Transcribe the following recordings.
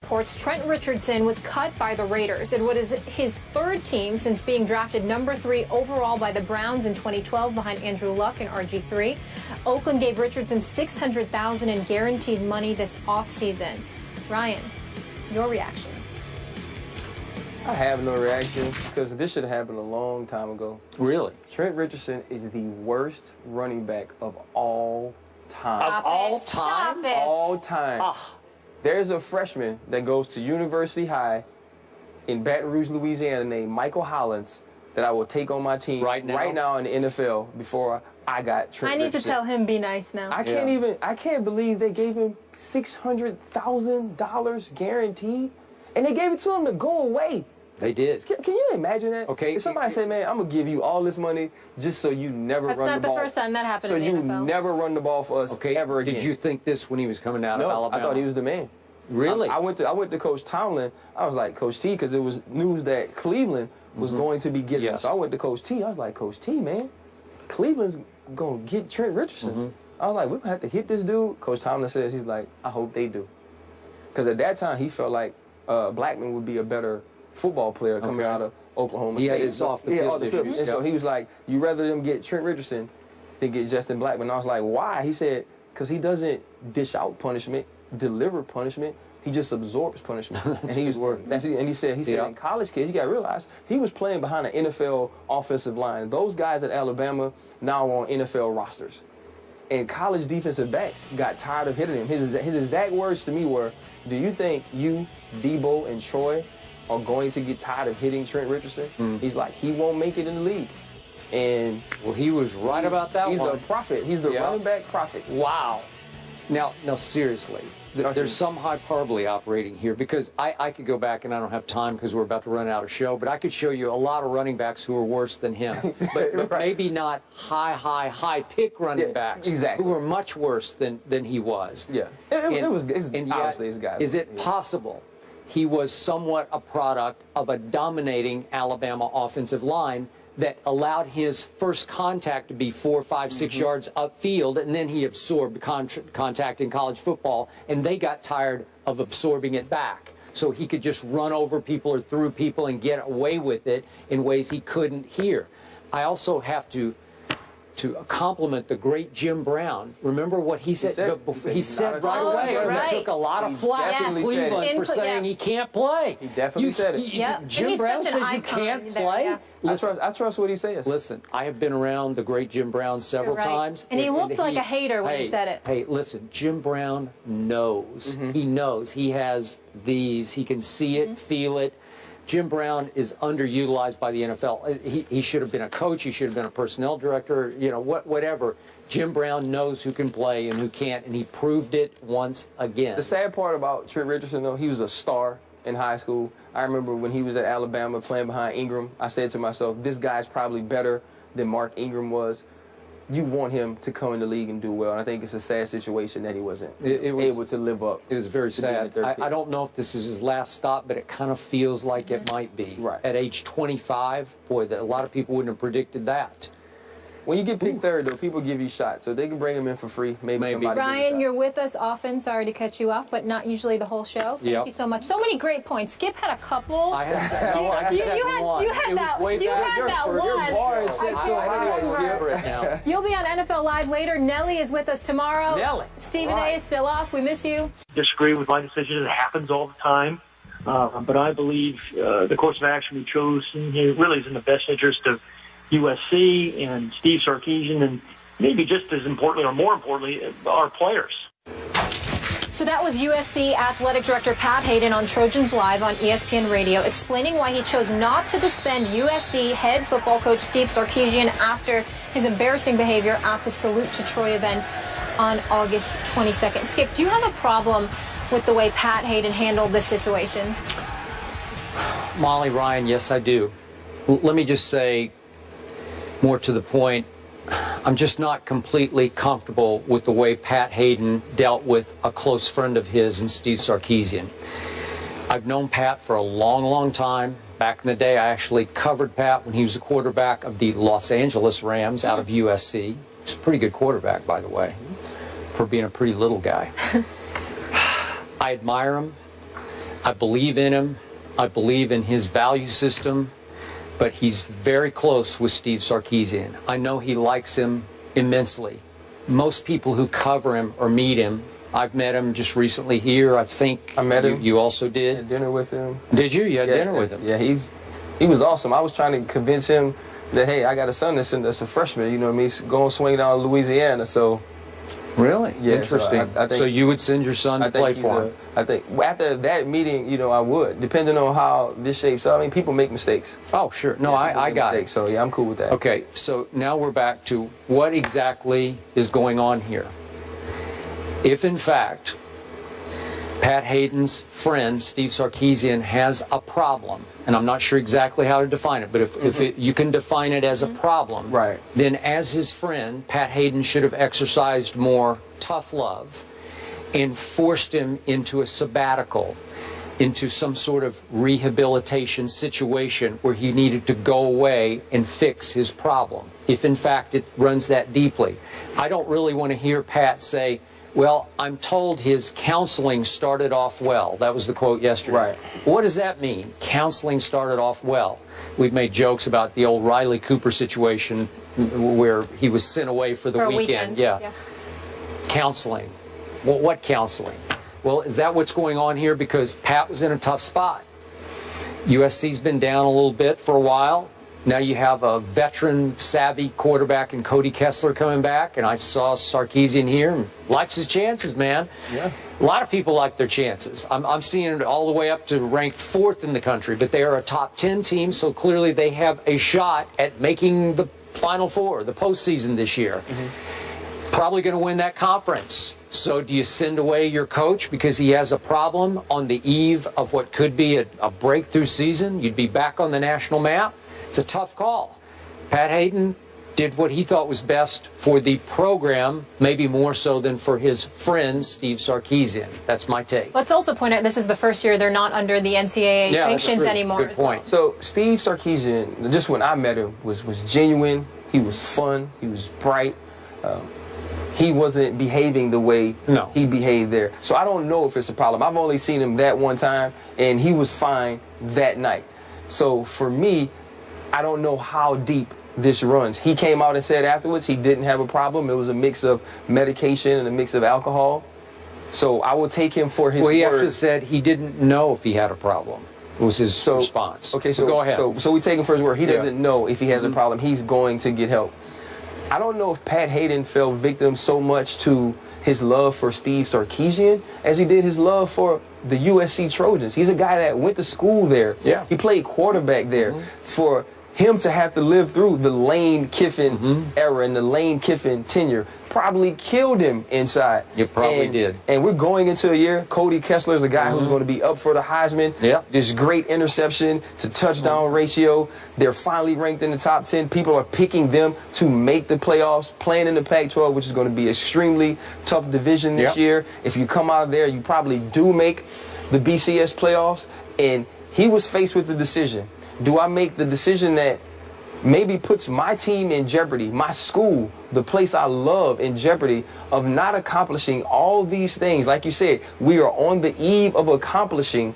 Reports Trent Richardson was cut by the Raiders. It was his third team since being drafted number 3 overall by the Browns in 2012 behind Andrew Luck and RG3. Oakland gave Richardson $600,000 in guaranteed money this offseason. Ryan, your reaction? I have no reaction because this should have happened a long time ago. Really? Trent Richardson is the worst running back of all time. Of all time? Stop it. All time. Ah. There's a freshman that goes to University High in Baton Rouge, Louisiana, named Michael Hollins that I will take on my team right now in the NFL before I got Trent Richardson. I need to tell him be nice now. I can't believe they gave him $600,000 guaranteed, and they gave it to him to go away. They did. Can you imagine that? Okay. If somebody say, man, I'm going to give you all this money just so you never run the ball. That's not the first time that happened in the NFL. So you never run the ball for us ever again. Did you think this when he was coming out of Alabama? I thought he was the man. Really? I went to Coach Tomlin. I was like, Coach T, because it was news that Cleveland was going to be getting him. So I went to Coach T. I was like, Coach T, man, Cleveland's going to get Trent Richardson. I was like, we're going to have to hit this dude. Coach Tomlin says, he's like, I hope they do. Because at that time, he felt like Blackman would be a better football player coming out of Oklahoma State. He had his off-the-field issues. And so he was like, you rather them get Trent Richardson than get Justin Blackman. I was like, why? He said, because he doesn't dish out punishment, deliver punishment. He just absorbs punishment. And he said in college kids, you got to realize he was playing behind an NFL offensive line. Those guys at Alabama now are on NFL rosters. And college defensive backs got tired of hitting him. His exact words to me were, do you think you, Debo, and Troy are going to get tired of hitting Trent Richardson? He's like, he won't make it in the league. And well, he was right about that one. He's a prophet. He's the running back prophet. Wow. Now seriously, there's some hyperbole operating here because I could go back, and I don't have time because we're about to run out of show, but I could show you a lot of running backs who are worse than him. But maybe not high pick running backs who were much worse than he was. Yeah. Obviously his guy. Is it possible he was somewhat a product of a dominating Alabama offensive line that allowed his first contact to be 4, 5, 6 yards upfield, and then he absorbed contact in college football, and they got tired of absorbing it back. So he could just run over people or through people and get away with it in ways he couldn't here. I also have to compliment the great Jim Brown. Remember what he said? He said right away. He took a lot of flack in Cleveland for saying he can't play. He definitely said it. Jim Brown says you can't play. Listen, I trust what he says. Listen, I have been around the great Jim Brown several times. And he looked like a hater when he said it. Hey, listen, Jim Brown knows. He knows. He has these. He can see it, feel it. Jim Brown is underutilized by the NFL. He should have been a coach. He should have been a personnel director. You know, whatever. Jim Brown knows who can play and who can't, and he proved it once again. The sad part about Trent Richardson, though, he was a star in high school. I remember when he was at Alabama playing behind Ingram, I said to myself, this guy's probably better than Mark Ingram was. You want him to come in the league and do well, and I think it's a sad situation that he wasn't able to live up. It was very sad. I don't know if this is his last stop, but it kind of feels like it might be. Right. At age 25, boy, a lot of people wouldn't have predicted that. When you get picked third, though, people give you shots, so they can bring him in for free. Maybe. Ryan, you're with us often. Sorry to cut you off, but not usually the whole show. Thank you so much. So many great points. Skip had a couple. I had that. You had that one. Your bar is set so high, Skip. You'll be on NFL Live later. Nelly is with us tomorrow. Nelly. Stephen A is still off. We miss you. Disagree with my decision. It happens all the time. But I believe the course of action we chose really is in the best interest of USC and Steve Sarkisian, and maybe just as importantly or more importantly, our players. So that was USC Athletic Director Pat Hayden on Trojans Live on ESPN Radio, explaining why he chose not to disband USC head football coach Steve Sarkisian after his embarrassing behavior at the Salute to Troy event on August 22nd. Skip, do you have a problem with the way Pat Hayden handled this situation? Molly, Ryan, yes, I do. Let me just say, more to the point, I'm just not completely comfortable with the way Pat Hayden dealt with a close friend of his and Steve Sarkisian. I've known Pat for a long, long time. Back in the day, I actually covered Pat when he was a quarterback of the Los Angeles Rams out of USC. He's a pretty good quarterback, by the way, for being a pretty little guy. I admire him. I believe in him. I believe in his value system. But he's very close with Steve Sarkisian. I know he likes him immensely. Most people who cover him or meet him, I've met him just recently here. I think I met him. You also did. Had dinner with him. Did you? You had dinner with him. Yeah, he was awesome. I was trying to convince him that, hey, I got a son that's a freshman. You know what I mean? Going swing down Louisiana. So. Really? Yeah, interesting. So, I think, so you would send your son to play for him? I think after that meeting, you know, I would, depending on how this shapes up. I mean, people make mistakes. Oh, sure. No, I got it. So, yeah, I'm cool with that. Okay, so now we're back to what exactly is going on here. If, in fact, Pat Hayden's friend, Steve Sarkisian, has a problem, and I'm not sure exactly how to define it, but if you can define it as a problem, right, then as his friend, Pat Hayden should have exercised more tough love and forced him into a sabbatical, into some sort of rehabilitation situation where he needed to go away and fix his problem, if in fact it runs that deeply. I don't really want to hear Pat say, well, I'm told his counseling started off well. That was the quote yesterday. Right. What does that mean? Counseling started off well. We've made jokes about the old Riley Cooper situation where he was sent away for the weekend. Yeah. Counseling. Well, what counseling? Well, is that what's going on here? Because Pat was in a tough spot. USC's been down a little bit for a while. Now you have a veteran, savvy quarterback in Cody Kessler coming back, and I saw Sarkisian here and likes his chances, man. Yeah. A lot of people like their chances. I'm seeing it all the way up to ranked 4th in the country, but they are a top 10 team, so clearly they have a shot at making the Final Four, the postseason this year. Probably going to win that conference. So do you send away your coach because he has a problem on the eve of what could be a breakthrough season? You'd be back on the national map. It's a tough call. Pat Hayden did what he thought was best for the program, maybe more so than for his friend, Steve Sarkisian. That's my take. Let's also point out this is the first year they're not under the NCAA sanctions anymore. Good point. So Steve Sarkisian, just when I met him, was genuine. He was fun. He was bright. He wasn't behaving the way he behaved there. So I don't know if it's a problem. I've only seen him that one time, and he was fine that night. So for me, I don't know how deep this runs. He came out and said afterwards he didn't have a problem. It was a mix of medication and a mix of alcohol. So I will take him for his word. Well, he actually said he didn't know if he had a problem. It was his response. Okay, so go ahead. So we take him for his word. He doesn't know if he has a problem. He's going to get help. I don't know if Pat Hayden fell victim so much to his love for Steve Sarkisian as he did his love for the USC Trojans. He's a guy that went to school there. Yeah. He played quarterback there. For him to have to live through the Lane Kiffin era and the Lane Kiffin tenure probably killed him inside. It probably did. And we're going into a year, Cody Kessler is a guy who's going to be up for the Heisman. Yeah. This great interception to touchdown ratio. They're finally ranked in the top 10. People are picking them to make the playoffs, playing in the Pac-12, which is going to be extremely tough division this year. If you come out there, you probably do make the BCS playoffs. And he was faced with the decision. Do I make the decision that maybe puts my team in jeopardy, my school, the place I love, in jeopardy of not accomplishing all these things? Like you said, we are on the eve of accomplishing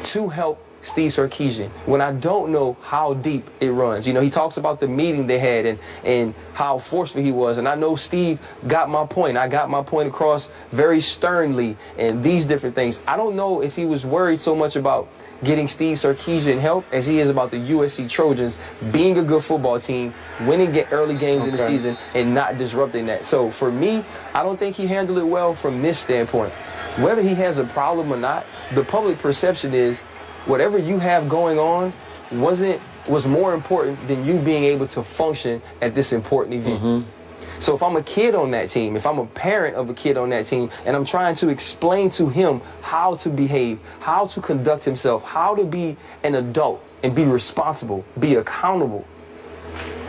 to help Steve Sarkisian when I don't know how deep it runs. You know, he talks about the meeting they had and how forceful he was. And I know Steve got my point. I got my point across very sternly and these different things. I don't know if he was worried so much about getting Steve Sarkisian help as he is about the USC Trojans being a good football team, winning early games in the season, and not disrupting that. So for me, I don't think he handled it well from this standpoint. Whether he has a problem or not, the public perception is whatever you have going on was more important than you being able to function at this important event. So if I'm a kid on that team, if I'm a parent of a kid on that team, and I'm trying to explain to him how to behave, how to conduct himself, how to be an adult and be responsible, be accountable,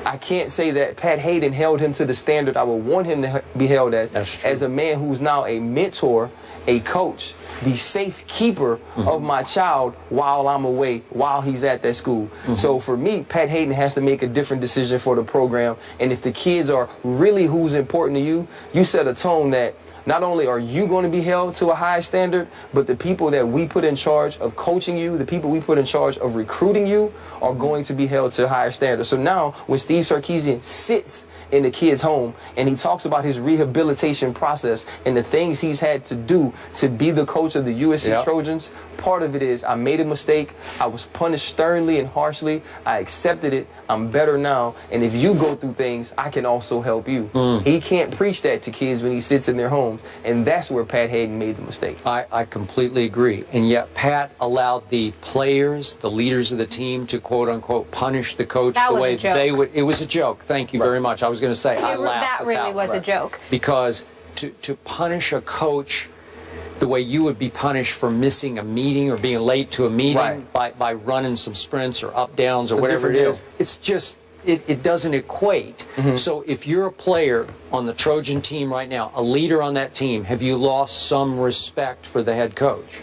I can't say that Pat Hayden held him to the standard I would want him to be held as a man who's now a mentor, a coach, the safe keeper of my child while I'm away, while he's at that school. So for me, Pat Hayden has to make a different decision for the program. And if the kids are really who's important to you, you set a tone that not only are you going to be held to a high standard, but the people that we put in charge of coaching you, the people we put in charge of recruiting you, are going to be held to a higher standard. So now when Steve Sarkisian sits in the kid's home and he talks about his rehabilitation process and the things he's had to do to be the coach of the USC Trojans, part of it is I made a mistake. I was punished sternly and harshly. I accepted it. I'm better now. And if you go through things, I can also help you. He can't preach that to kids when he sits in their homes. And that's where Pat Hayden made the mistake. I completely agree. And yet Pat allowed the players, the leaders of the team, to quote unquote punish the coach the way they would. It was a joke. Thank you very much. I was going to say I laughed that really was a joke. Because to punish a coach the way you would be punished for missing a meeting or being late to a meeting by running some sprints or up downs or whatever it is, it's just it doesn't equate. So if you're a player on the Trojan team right now, a leader on that team, have you lost some respect for the head coach?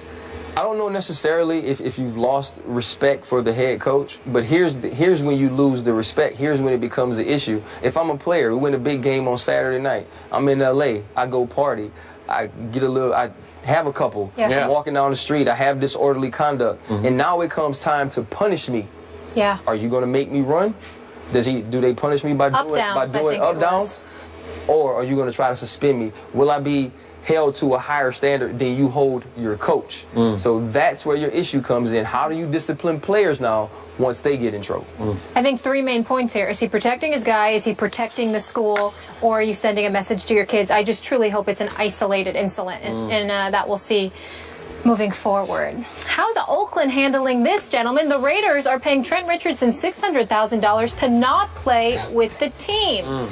I don't know necessarily if you've lost respect for the head coach, but here's when you lose the respect. Here's when it becomes an issue. If I'm a player, we win a big game on Saturday night, I'm in LA, I go party, I have a couple, I'm walking down the street, I have disorderly conduct, and now it comes time to punish me. Are you going to make me run? Do they punish me by doing up downs? Or are you going to try to suspend me? Will I be held to a higher standard than you hold your coach? So that's where your issue comes in. How do you discipline players now once they get in trouble? I think three main points here. Is he protecting his guy? Is he protecting the school? Or are you sending a message to your kids? I just truly hope it's an isolated incident, and that we'll see moving forward. How's Oakland handling this, gentlemen? The Raiders are paying Trent Richardson $600,000 to not play with the team.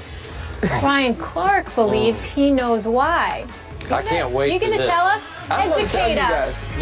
Ryan Clark believes he knows why. I can't wait for this. You gonna tell us? Educate us.